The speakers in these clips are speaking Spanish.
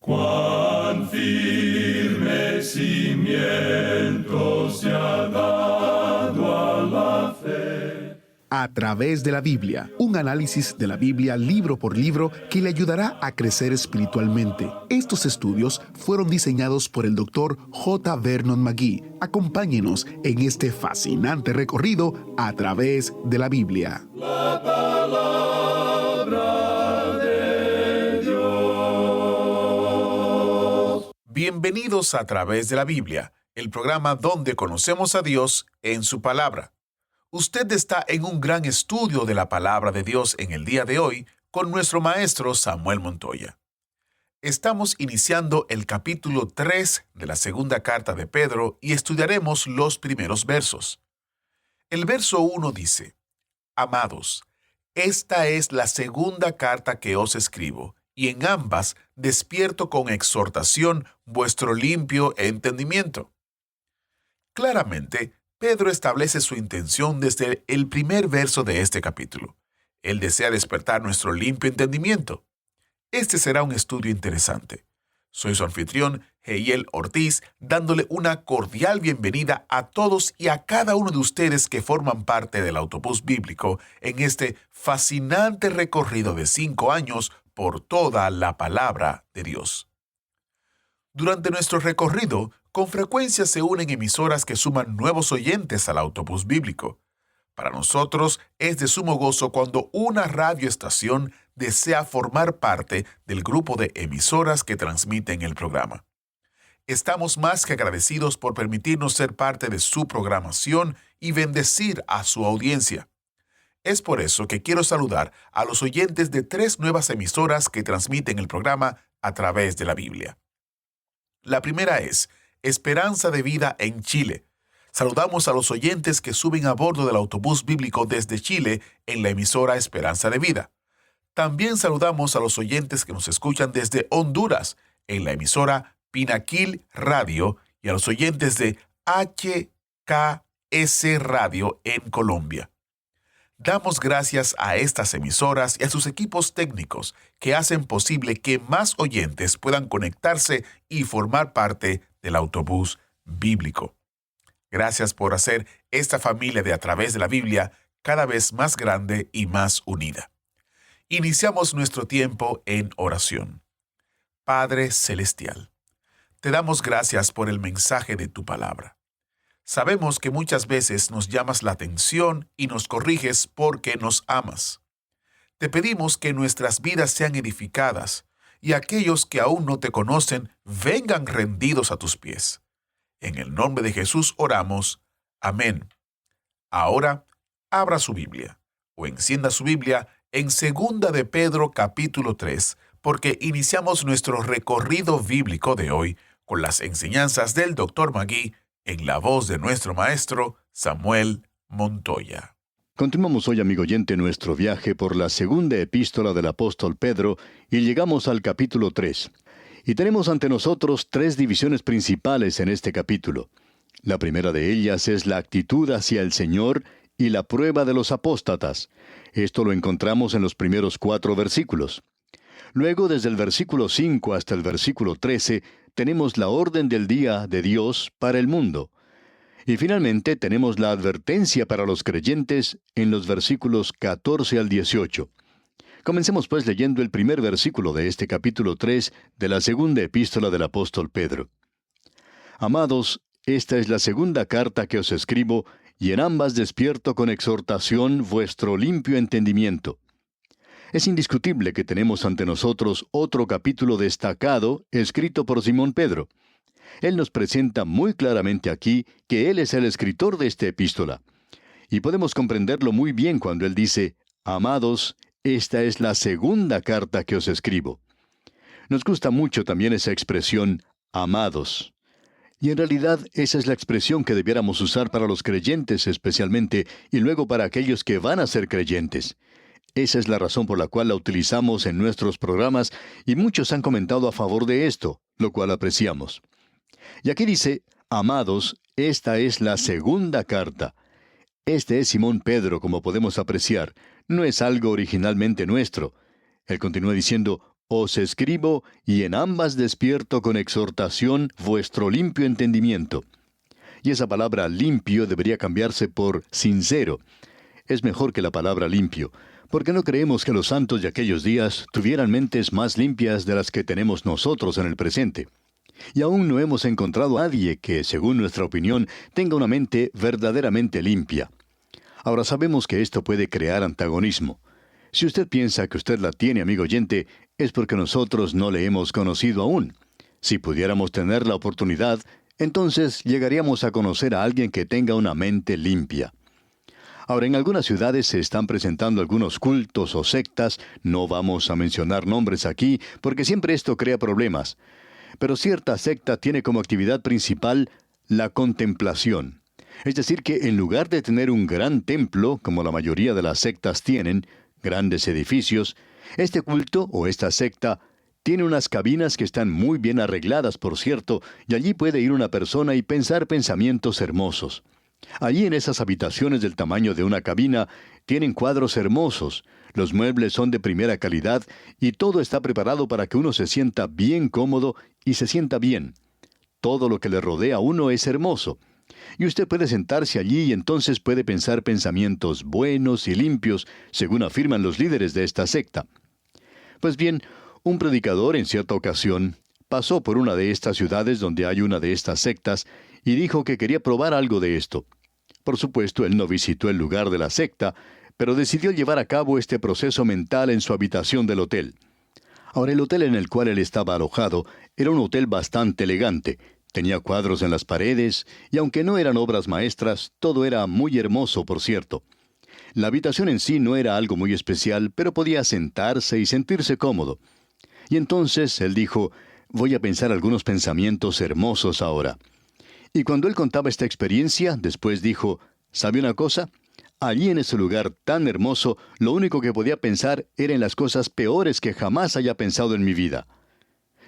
Cuán firme cimiento se ha dado a la fe. A través de la Biblia, un análisis de la Biblia libro por libro que le ayudará a crecer espiritualmente. Estos estudios fueron diseñados por el Dr. J. Vernon McGee. Acompáñenos en este fascinante recorrido a través de la Biblia. La palabra de Dios. Bienvenidos a Través de la Biblia, el programa donde conocemos a Dios en su palabra. Usted está en un gran estudio de la palabra de Dios en el día de hoy con nuestro maestro Samuel Montoya. Estamos iniciando el capítulo 3 de la segunda carta de Pedro y estudiaremos los primeros versos. El verso 1 dice: Amados, esta es la segunda carta que os escribo, y en ambas despierto con exhortación vuestro limpio entendimiento. Claramente, Pedro establece su intención desde el primer verso de este capítulo. Él desea despertar nuestro limpio entendimiento. Este será un estudio interesante. Soy su anfitrión, Heiel Ortiz, dándole una cordial bienvenida a todos y a cada uno de ustedes que forman parte del autobús bíblico en este fascinante recorrido de 5 años por toda la palabra de Dios. Durante nuestro recorrido, con frecuencia se unen emisoras que suman nuevos oyentes al autobús bíblico. Para nosotros es de sumo gozo cuando una radioestación desea formar parte del grupo de emisoras que transmiten el programa. Estamos más que agradecidos por permitirnos ser parte de su programación y bendecir a su audiencia. Es por eso que quiero saludar a los oyentes de 3 nuevas emisoras que transmiten el programa a través de la Biblia. La primera es Esperanza de Vida en Chile. Saludamos a los oyentes que suben a bordo del autobús bíblico desde Chile en la emisora Esperanza de Vida. También saludamos a los oyentes que nos escuchan desde Honduras en la emisora Pinaquil Radio y a los oyentes de HKS Radio en Colombia. Damos gracias a estas emisoras y a sus equipos técnicos que hacen posible que más oyentes puedan conectarse y formar parte del autobús bíblico. Gracias por hacer esta familia de A Través de la Biblia cada vez más grande y más unida. Iniciamos nuestro tiempo en oración. Padre Celestial, te damos gracias por el mensaje de tu palabra. Sabemos que muchas veces nos llamas la atención y nos corriges porque nos amas. Te pedimos que nuestras vidas sean edificadas y aquellos que aún no te conocen vengan rendidos a tus pies. En el nombre de Jesús oramos. Amén. Ahora, abra su Biblia o encienda su Biblia en 2 de Pedro capítulo 3, porque iniciamos nuestro recorrido bíblico de hoy con las enseñanzas del Dr. McGee en la voz de nuestro maestro Samuel Montoya. Continuamos hoy, amigo oyente, nuestro viaje por la segunda epístola del apóstol Pedro y llegamos al capítulo 3. Y tenemos ante nosotros 3 divisiones principales en este capítulo. La primera de ellas es la actitud hacia el Señor y la prueba de los apóstatas. Esto lo encontramos en los primeros 4 versículos. Luego, desde el versículo 5 hasta el versículo 13, tenemos la orden del día de Dios para el mundo. Y finalmente tenemos la advertencia para los creyentes en los versículos 14 al 18. Comencemos pues leyendo el primer versículo de este capítulo 3 de la segunda epístola del apóstol Pedro. Amados, esta es la segunda carta que os escribo, y en ambas despierto con exhortación vuestro limpio entendimiento. Es indiscutible que tenemos ante nosotros otro capítulo destacado escrito por Simón Pedro. Él nos presenta muy claramente aquí que él es el escritor de esta epístola. Y podemos comprenderlo muy bien cuando él dice: Amados, esta es la segunda carta que os escribo. Nos gusta mucho también esa expresión, amados. Y en realidad esa es la expresión que debiéramos usar para los creyentes especialmente, y luego para aquellos que van a ser creyentes. Esa es la razón por la cual la utilizamos en nuestros programas, y muchos han comentado a favor de esto, lo cual apreciamos. Y aquí dice, amados, esta es la segunda carta. Este es Simón Pedro, como podemos apreciar. No es algo originalmente nuestro. Él continúa diciendo, os escribo, y en ambas despierto con exhortación vuestro limpio entendimiento. Y esa palabra limpio debería cambiarse por sincero. Es mejor que la palabra limpio, porque no creemos que los santos de aquellos días tuvieran mentes más limpias de las que tenemos nosotros en el presente. Y aún no hemos encontrado a nadie que, según nuestra opinión, tenga una mente verdaderamente limpia. Ahora sabemos que esto puede crear antagonismo. Si usted piensa que usted la tiene, amigo oyente, es porque nosotros no le hemos conocido aún. Si pudiéramos tener la oportunidad, entonces llegaríamos a conocer a alguien que tenga una mente limpia. Ahora, en algunas ciudades se están presentando algunos cultos o sectas, no vamos a mencionar nombres aquí, porque siempre esto crea problemas. Pero cierta secta tiene como actividad principal la contemplación. Es decir, que en lugar de tener un gran templo, como la mayoría de las sectas tienen, grandes edificios, este culto o esta secta tiene unas cabinas que están muy bien arregladas, por cierto, y allí puede ir una persona y pensar pensamientos hermosos. Allí en esas habitaciones del tamaño de una cabina tienen cuadros hermosos, los muebles son de primera calidad y todo está preparado para que uno se sienta bien cómodo y se sienta bien. Todo lo que le rodea a uno es hermoso. Y usted puede sentarse allí y entonces puede pensar pensamientos buenos y limpios, según afirman los líderes de esta secta. Pues bien, un predicador en cierta ocasión pasó por una de estas ciudades donde hay una de estas sectas y dijo que quería probar algo de esto. Por supuesto, él no visitó el lugar de la secta, pero decidió llevar a cabo este proceso mental en su habitación del hotel. Ahora, el hotel en el cual él estaba alojado era un hotel bastante elegante. Tenía cuadros en las paredes, y aunque no eran obras maestras, todo era muy hermoso, por cierto. La habitación en sí no era algo muy especial, pero podía sentarse y sentirse cómodo. Y entonces él dijo, voy a pensar algunos pensamientos hermosos ahora. Y cuando él contaba esta experiencia, después dijo, ¿sabe una cosa? Allí en ese lugar tan hermoso, lo único que podía pensar era en las cosas peores que jamás haya pensado en mi vida.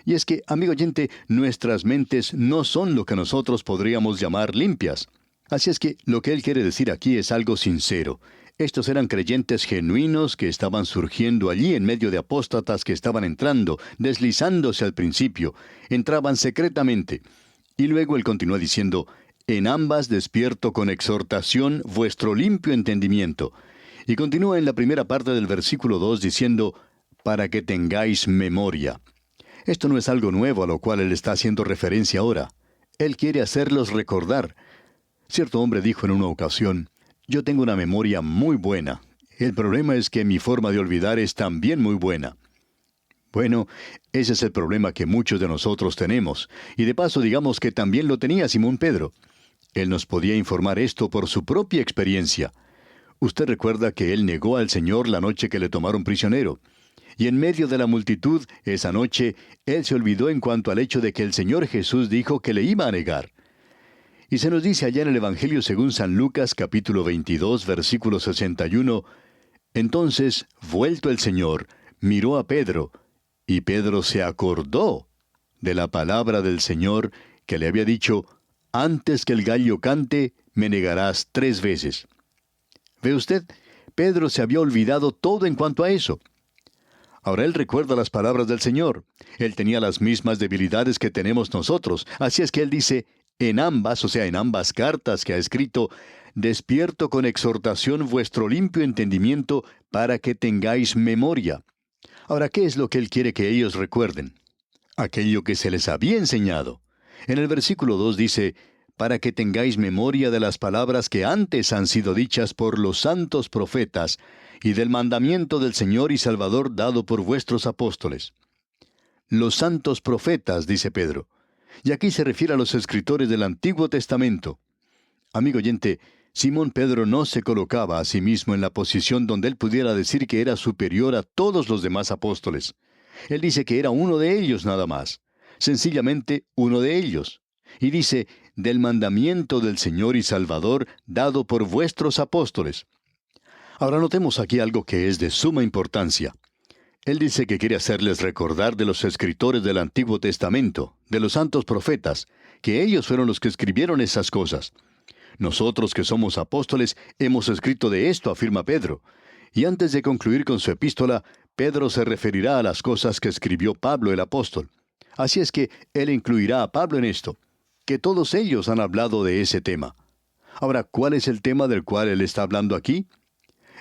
Y es que, amigo oyente, nuestras mentes no son lo que nosotros podríamos llamar limpias. Así es que lo que él quiere decir aquí es algo sincero. Estos eran creyentes genuinos que estaban surgiendo allí en medio de apóstatas que estaban entrando, deslizándose al principio, entraban secretamente. Y luego él continúa diciendo, en ambas despierto con exhortación vuestro limpio entendimiento. Y continúa en la primera parte del versículo 2 diciendo, para que tengáis memoria. Esto no es algo nuevo a lo cual él está haciendo referencia ahora. Él quiere hacerlos recordar. Cierto hombre dijo en una ocasión, yo tengo una memoria muy buena. El problema es que mi forma de olvidar es también muy buena. Bueno, ese es el problema que muchos de nosotros tenemos. Y de paso digamos que también lo tenía Simón Pedro. Él nos podía informar esto por su propia experiencia. Usted recuerda que él negó al Señor la noche que le tomaron prisionero. Y en medio de la multitud, esa noche, él se olvidó en cuanto al hecho de que el Señor Jesús dijo que le iba a negar. Y se nos dice allá en el Evangelio según San Lucas, capítulo 22, versículo 61, entonces, vuelto el Señor, miró a Pedro, y Pedro se acordó de la palabra del Señor que le había dicho, antes que el gallo cante, me negarás 3 veces. ¿Ve usted? Pedro se había olvidado todo en cuanto a eso. Ahora él recuerda las palabras del Señor. Él tenía las mismas debilidades que tenemos nosotros. Así es que él dice, en ambas, o sea, en ambas cartas que ha escrito, despierto con exhortación vuestro limpio entendimiento para que tengáis memoria. Ahora, ¿qué es lo que él quiere que ellos recuerden? Aquello que se les había enseñado. En el versículo 2 dice, para que tengáis memoria de las palabras que antes han sido dichas por los santos profetas, y del mandamiento del Señor y Salvador dado por vuestros apóstoles. Los santos profetas, dice Pedro. Y aquí se refiere a los escritores del Antiguo Testamento. Amigo oyente, Simón Pedro no se colocaba a sí mismo en la posición donde él pudiera decir que era superior a todos los demás apóstoles. Él dice que era uno de ellos nada más. Sencillamente uno de ellos. Y dice, del mandamiento del Señor y Salvador dado por vuestros apóstoles. Ahora notemos aquí algo que es de suma importancia. Él dice que quiere hacerles recordar de los escritores del Antiguo Testamento, de los santos profetas, que ellos fueron los que escribieron esas cosas. Nosotros que somos apóstoles hemos escrito de esto, afirma Pedro. Y antes de concluir con su epístola, Pedro se referirá a las cosas que escribió Pablo el apóstol. Así es que él incluirá a Pablo en esto, que todos ellos han hablado de ese tema. Ahora, ¿cuál es el tema del cual él está hablando aquí?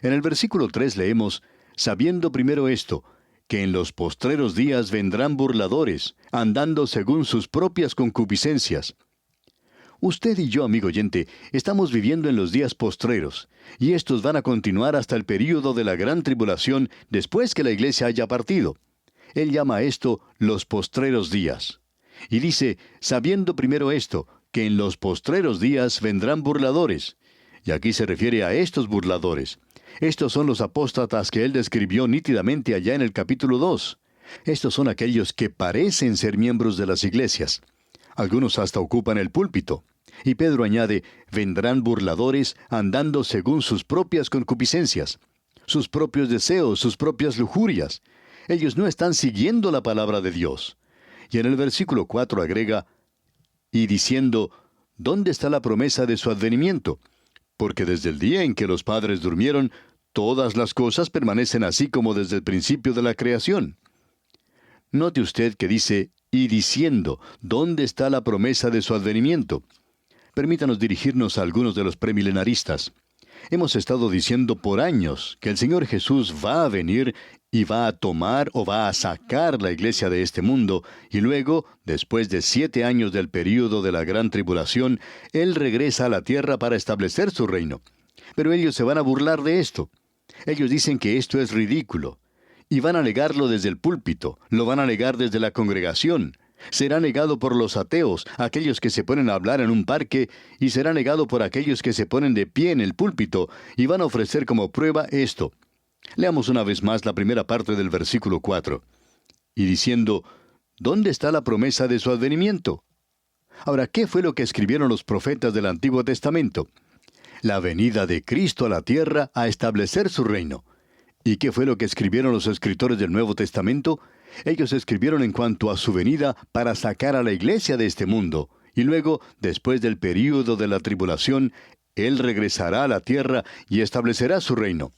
En el versículo 3 leemos, sabiendo primero esto, que en los postreros días vendrán burladores, andando según sus propias concupiscencias. Usted y yo, amigo oyente, estamos viviendo en los días postreros, y estos van a continuar hasta el período de la gran tribulación después que la iglesia haya partido. Él llama a esto los postreros días. Y dice, sabiendo primero esto, que en los postreros días vendrán burladores. Y aquí se refiere a estos burladores. Estos son los apóstatas que él describió nítidamente allá en el capítulo 2. Estos son aquellos que parecen ser miembros de las iglesias. Algunos hasta ocupan el púlpito. Y Pedro añade, vendrán burladores andando según sus propias concupiscencias, sus propios deseos, sus propias lujurias. Ellos no están siguiendo la palabra de Dios. Y en el versículo 4 agrega, y diciendo, ¿dónde está la promesa de su advenimiento? Porque desde el día en que los padres durmieron, todas las cosas permanecen así como desde el principio de la creación. Note usted que dice, y diciendo, ¿dónde está la promesa de su advenimiento? Permítanos dirigirnos a algunos de los premilenaristas. Hemos estado diciendo por años que el Señor Jesús va a venir y va a tomar o va a sacar la iglesia de este mundo, y luego, después de 7 años del período de la gran tribulación, Él regresa a la tierra para establecer su reino. Pero ellos se van a burlar de esto. Ellos dicen que esto es ridículo. Y van a negarlo desde el púlpito, lo van a negar desde la congregación. Será negado por los ateos, aquellos que se ponen a hablar en un parque, y será negado por aquellos que se ponen de pie en el púlpito, y van a ofrecer como prueba esto. Leamos una vez más la primera parte del versículo 4. Y diciendo, ¿dónde está la promesa de su advenimiento? Ahora, ¿qué fue lo que escribieron los profetas del Antiguo Testamento? La venida de Cristo a la tierra a establecer su reino. ¿Y qué fue lo que escribieron los escritores del Nuevo Testamento? Ellos escribieron en cuanto a su venida para sacar a la iglesia de este mundo, y luego, después del período de la tribulación, Él regresará a la tierra y establecerá su reino.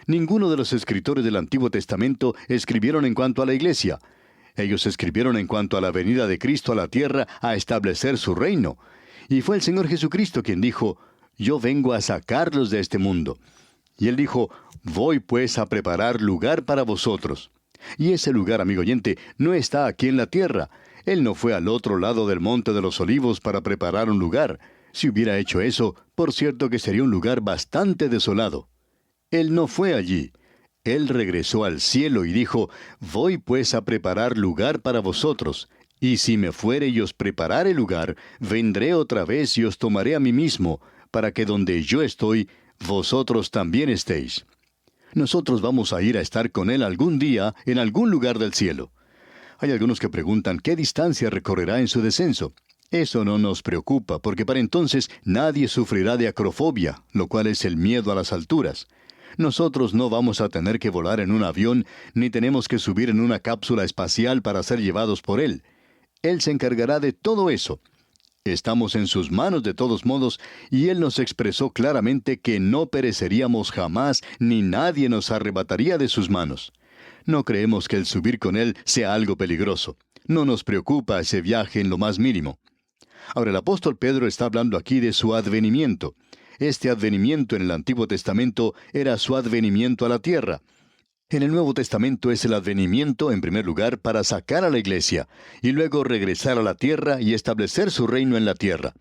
Ninguno de los escritores del Antiguo Testamento escribieron en cuanto a la iglesia. Ellos escribieron en cuanto a la venida de Cristo a la tierra a establecer su reino. Y fue el Señor Jesucristo quien dijo, yo vengo a sacarlos de este mundo. Y Él dijo, voy pues a preparar lugar para vosotros. Y ese lugar, amigo oyente, no está aquí en la tierra. Él no fue al otro lado del Monte de los Olivos para preparar un lugar. Si hubiera hecho eso, por cierto que sería un lugar bastante desolado. Él no fue allí. Él regresó al cielo y dijo, voy pues a preparar lugar para vosotros. Y si me fuere y os preparare lugar, vendré otra vez y os tomaré a mí mismo, para que donde yo estoy, vosotros también estéis. Nosotros vamos a ir a estar con Él algún día en algún lugar del cielo. Hay algunos que preguntan qué distancia recorrerá en su descenso. Eso no nos preocupa, porque para entonces nadie sufrirá de acrofobia, lo cual es el miedo a las alturas. Nosotros no vamos a tener que volar en un avión, ni tenemos que subir en una cápsula espacial para ser llevados por Él. Él se encargará de todo eso. Estamos en sus manos de todos modos, y Él nos expresó claramente que no pereceríamos jamás, ni nadie nos arrebataría de sus manos. No creemos que el subir con Él sea algo peligroso. No nos preocupa ese viaje en lo más mínimo. Ahora, el apóstol Pedro está hablando aquí de su advenimiento. Este advenimiento en el Antiguo Testamento era su advenimiento a la tierra. En el Nuevo Testamento es el advenimiento, en primer lugar, para sacar a la iglesia, y luego regresar a la tierra y establecer su reino en la tierra.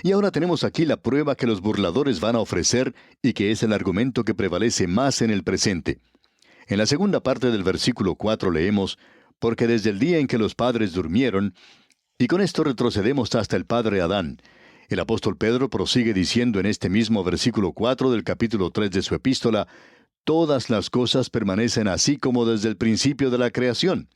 Y ahora tenemos aquí la prueba que los burladores van a ofrecer, y que es el argumento que prevalece más en el presente. En la segunda parte del versículo 4 leemos, porque desde el día en que los padres durmieron, y con esto retrocedemos hasta el padre Adán. El apóstol Pedro prosigue diciendo en este mismo versículo 4 del capítulo 3 de su epístola, todas las cosas permanecen así como desde el principio de la creación.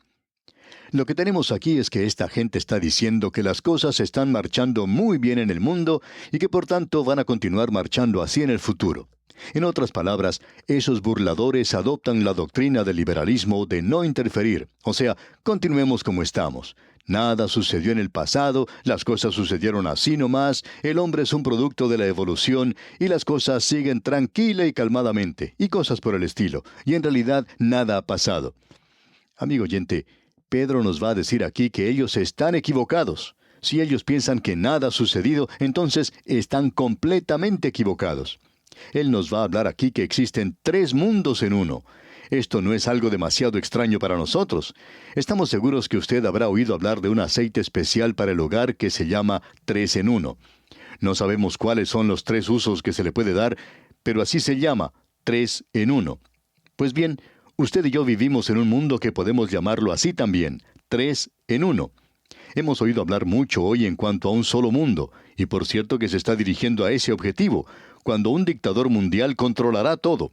Lo que tenemos aquí es que esta gente está diciendo que las cosas están marchando muy bien en el mundo y que por tanto van a continuar marchando así en el futuro. En otras palabras, esos burladores adoptan la doctrina del liberalismo de no interferir, o sea, continuemos como estamos. Nada sucedió en el pasado, las cosas sucedieron así nomás, el hombre es un producto de la evolución y las cosas siguen tranquila y calmadamente, y cosas por el estilo, y en realidad nada ha pasado. Amigo oyente, Pedro nos va a decir aquí que ellos están equivocados. Si ellos piensan que nada ha sucedido, entonces están completamente equivocados. Él nos va a hablar aquí que existen 3 mundos en uno. Esto no es algo demasiado extraño para nosotros. Estamos seguros que usted habrá oído hablar de un aceite especial para el hogar que se llama 3 en 1. No sabemos cuáles son los 3 usos que se le puede dar, pero así se llama, 3 en 1. Pues bien, usted y yo vivimos en un mundo que podemos llamarlo así también, 3 en 1. Hemos oído hablar mucho hoy en cuanto a un solo mundo, y por cierto que se está dirigiendo a ese objetivo, cuando un dictador mundial controlará todo.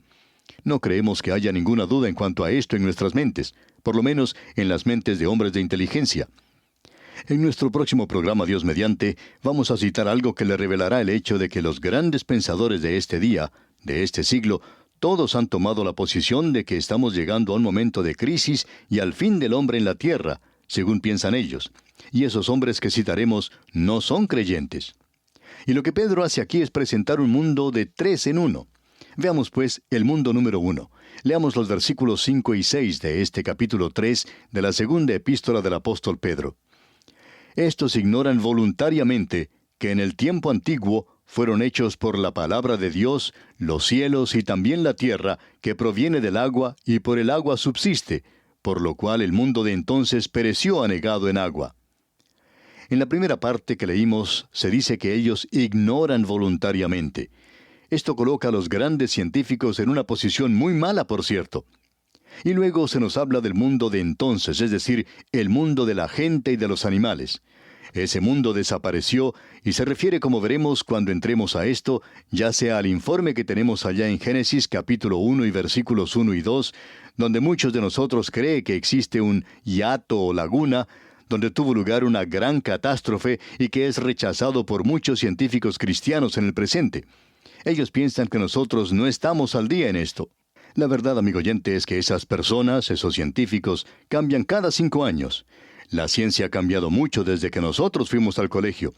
No creemos que haya ninguna duda en cuanto a esto en nuestras mentes, por lo menos en las mentes de hombres de inteligencia. En nuestro próximo programa, Dios mediante, vamos a citar algo que le revelará el hecho de que los grandes pensadores de este día, de este siglo, todos han tomado la posición de que estamos llegando a un momento de crisis y al fin del hombre en la tierra, según piensan ellos. Y esos hombres que citaremos no son creyentes. Y lo que Pedro hace aquí es presentar un mundo de 3 en 1. Veamos pues el mundo número 1. Leamos los versículos 5 y 6 de este capítulo 3 de la segunda epístola del apóstol Pedro. Estos ignoran voluntariamente que en el tiempo antiguo fueron hechos por la palabra de Dios los cielos y también la tierra, que proviene del agua y por el agua subsiste, por lo cual el mundo de entonces pereció anegado en agua. En la primera parte que leímos se dice que ellos ignoran voluntariamente. Esto coloca a los grandes científicos en una posición muy mala, por cierto. Y luego se nos habla del mundo de entonces, es decir, el mundo de la gente y de los animales. Ese mundo desapareció y se refiere, como veremos cuando entremos a esto, ya sea al informe que tenemos allá en Génesis capítulo 1 y versículos 1 y 2, donde muchos de nosotros creen que existe un hiato o laguna, donde tuvo lugar una gran catástrofe y que es rechazado por muchos científicos cristianos en el presente. Ellos piensan que nosotros no estamos al día en esto. La verdad, amigo oyente, es que esas personas, esos científicos, cambian cada 5 años. La ciencia ha cambiado mucho desde que nosotros fuimos al colegio.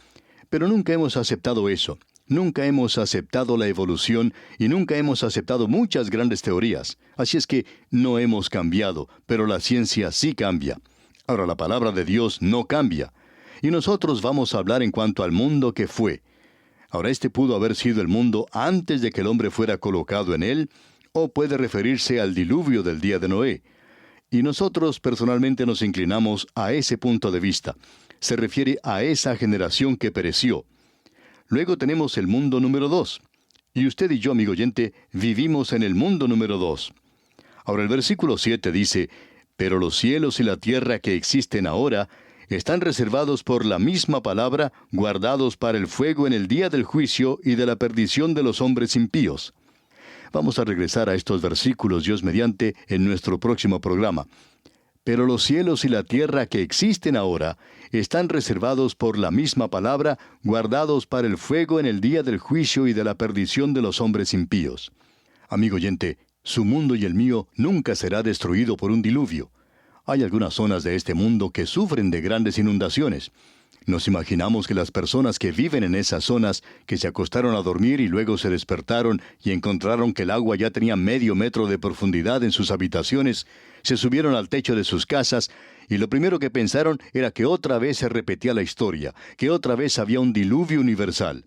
Pero nunca hemos aceptado eso. Nunca hemos aceptado la evolución y nunca hemos aceptado muchas grandes teorías. Así es que no hemos cambiado, pero la ciencia sí cambia. Ahora, la palabra de Dios no cambia. Y nosotros vamos a hablar en cuanto al mundo que fue. Ahora, este pudo haber sido el mundo antes de que el hombre fuera colocado en él, o puede referirse al diluvio del día de Noé. Y nosotros personalmente nos inclinamos a ese punto de vista. Se refiere a esa generación que pereció. Luego tenemos el mundo número 2. Y usted y yo, amigo oyente, vivimos en el mundo número 2. Ahora, el versículo 7 dice: pero los cielos y la tierra que existen ahora están reservados por la misma palabra, guardados para el fuego en el día del juicio y de la perdición de los hombres impíos. Vamos a regresar a estos versículos, Dios mediante, en nuestro próximo programa. Pero los cielos y la tierra que existen ahora están reservados por la misma palabra, guardados para el fuego en el día del juicio y de la perdición de los hombres impíos. Amigo oyente, su mundo y el mío nunca será destruido por un diluvio. Hay algunas zonas de este mundo que sufren de grandes inundaciones. Nos imaginamos que las personas que viven en esas zonas, que se acostaron a dormir y luego se despertaron y encontraron que el agua ya tenía medio metro de profundidad en sus habitaciones, se subieron al techo de sus casas y lo primero que pensaron era que otra vez se repetía la historia, que otra vez había un diluvio universal.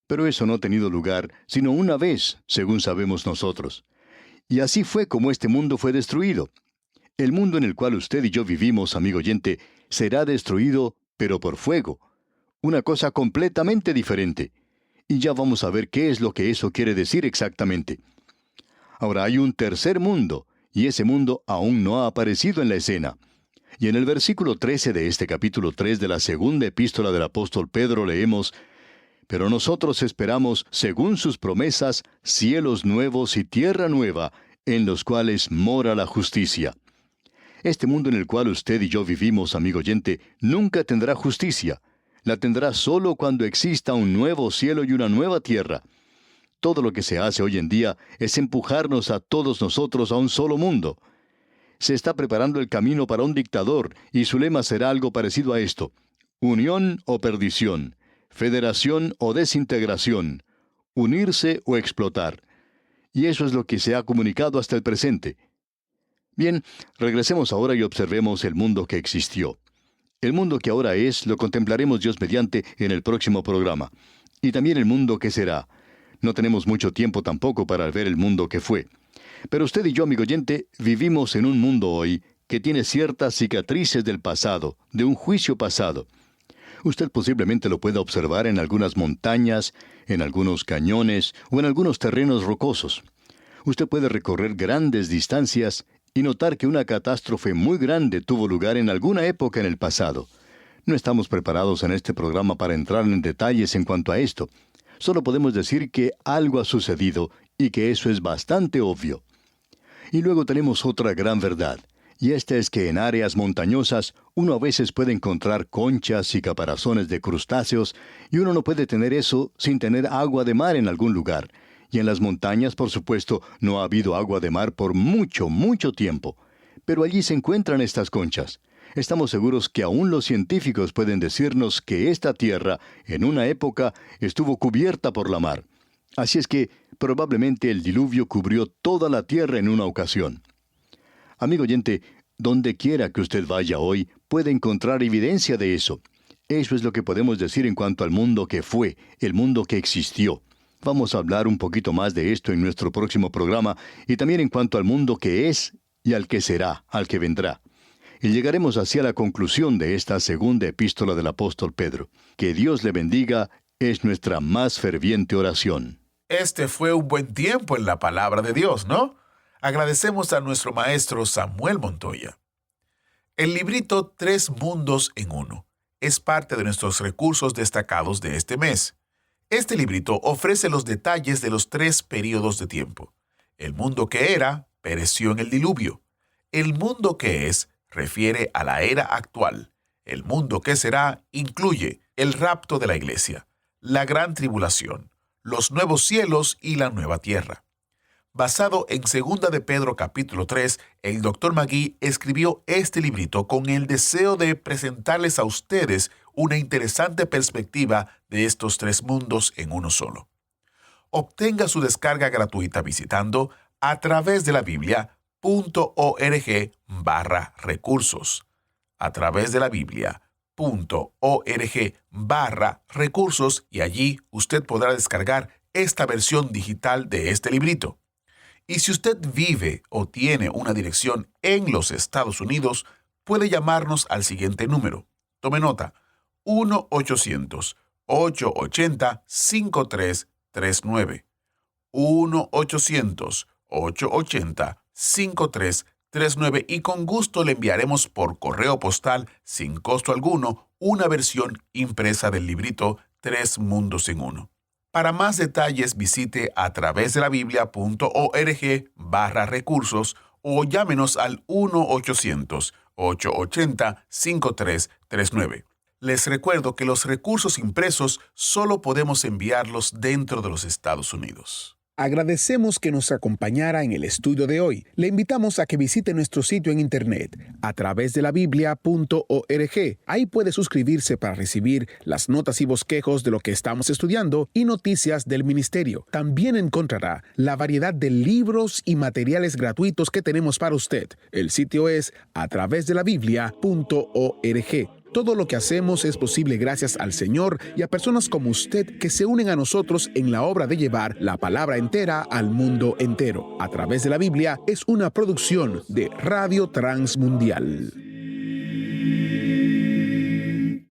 Pero eso no ha tenido lugar sino una vez, según sabemos nosotros. Y así fue como este mundo fue destruido. El mundo en el cual usted y yo vivimos, amigo oyente, será destruido, pero por fuego. Una cosa completamente diferente. Y ya vamos a ver qué es lo que eso quiere decir exactamente. Ahora hay un tercer mundo, y ese mundo aún no ha aparecido en la escena. Y en el versículo 13 de este capítulo 3 de la segunda epístola del apóstol Pedro leemos: pero nosotros esperamos, según sus promesas, cielos nuevos y tierra nueva, en los cuales mora la justicia. Este mundo en el cual usted y yo vivimos, amigo oyente, nunca tendrá justicia. La tendrá solo cuando exista un nuevo cielo y una nueva tierra. todo lo que se hace hoy en día es empujarnos a todos nosotros a un solo mundo. Se está preparando el camino para un dictador, y su lema será algo parecido a esto: unión o perdición, federación o desintegración, unirse o explotar. Y eso es lo que se ha comunicado hasta el presente. Bien, regresemos ahora y observemos el mundo que existió. El mundo que ahora es lo contemplaremos, Dios mediante, en el próximo programa. Y también el mundo que será. No tenemos mucho tiempo tampoco para ver el mundo que fue. Pero usted y yo, amigo oyente, vivimos en un mundo hoy que tiene ciertas cicatrices del pasado, de un juicio pasado. Usted posiblemente lo pueda observar en algunas montañas, en algunos cañones o en algunos terrenos rocosos. Usted puede recorrer grandes distancias y notar que una catástrofe muy grande tuvo lugar en alguna época en el pasado. No estamos preparados en este programa para entrar en detalles en cuanto a esto. Solo podemos decir que algo ha sucedido y que eso es bastante obvio. Y luego tenemos otra gran verdad, y esta es que en áreas montañosas uno a veces puede encontrar conchas y caparazones de crustáceos, y uno no puede tener eso sin tener agua de mar en algún lugar. Y en las montañas, por supuesto, no ha habido agua de mar por mucho, mucho tiempo. Pero allí se encuentran estas conchas. Estamos seguros que aún los científicos pueden decirnos que esta tierra, en una época, estuvo cubierta por la mar. Así es que, probablemente el diluvio cubrió toda la tierra en una ocasión. Amigo oyente, donde quiera que usted vaya hoy, puede encontrar evidencia de eso. Eso es lo que podemos decir en cuanto al mundo que fue, el mundo que existió. Vamos a hablar un poquito más de esto en nuestro próximo programa, y también en cuanto al mundo que es y al que será, al que vendrá. Y llegaremos hacia la conclusión de esta segunda epístola del apóstol Pedro. Que Dios le bendiga es nuestra más ferviente oración. Este fue un buen tiempo en la palabra de Dios, ¿no? Agradecemos a nuestro maestro Samuel Montoya. El librito 3 Mundos en Uno es parte de nuestros recursos destacados de este mes. Este librito ofrece los detalles de los 3 períodos de tiempo. El mundo que era pereció en el diluvio. El mundo que es refiere a la era actual. El mundo que será incluye el rapto de la iglesia, la gran tribulación, los nuevos cielos y la nueva tierra. Basado en 2 de Pedro capítulo 3, el Dr. Magui escribió este librito con el deseo de presentarles a ustedes una interesante perspectiva de estos 3 mundos en uno solo. Obtenga su descarga gratuita visitando a través de la Biblia.org/recursos. A través de la Biblia.org/recursos, y allí usted podrá descargar esta versión digital de este librito. Y si usted vive o tiene una dirección en los Estados Unidos, puede llamarnos al siguiente número. Tome nota: 1-800-880-5339. 1-800-880-5339, y con gusto le enviaremos por correo postal, sin costo alguno, una versión impresa del librito 3 Mundos en Uno. Para más detalles, visite a través de la Biblia.org/recursos o llámenos al 1-800-880-5339. Les recuerdo que los recursos impresos solo podemos enviarlos dentro de los Estados Unidos. Agradecemos que nos acompañara en el estudio de hoy. Le invitamos a que visite nuestro sitio en internet a través de la Biblia.org. Ahí puede suscribirse para recibir las notas y bosquejos de lo que estamos estudiando y noticias del ministerio. También encontrará la variedad de libros y materiales gratuitos que tenemos para usted. El sitio es a través de la Biblia.org. Todo lo que hacemos es posible gracias al Señor y a personas como usted que se unen a nosotros en la obra de llevar la palabra entera al mundo entero. A través de la Biblia es una producción de Radio Transmundial.